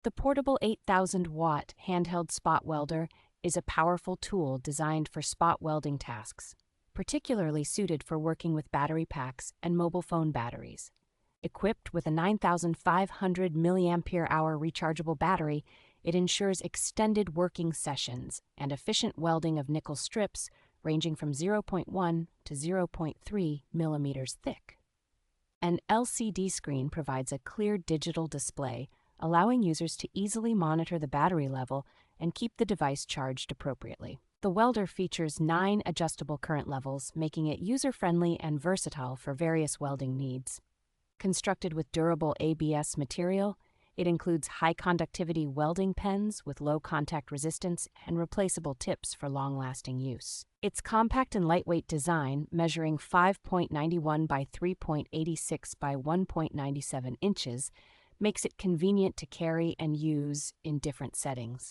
The portable 8000-watt handheld spot welder is a powerful tool designed for spot welding tasks, particularly suited for working with battery packs and mobile phone batteries. Equipped with a 9,500 mAh rechargeable battery, it ensures extended working sessions and efficient welding of nickel strips ranging from 0.1 to 0.3 millimeters thick. An LCD screen provides a clear digital display, allowing users to easily monitor the battery level and keep the device charged appropriately. The welder features 9 adjustable current levels, making it user-friendly and versatile for various welding needs. Constructed with durable ABS material, it includes high-conductivity welding pens with low contact resistance and replaceable tips for long-lasting use. Its compact and lightweight design, measuring 5.91 by 3.86 by 1.97 inches, makes it convenient to carry and use in different settings.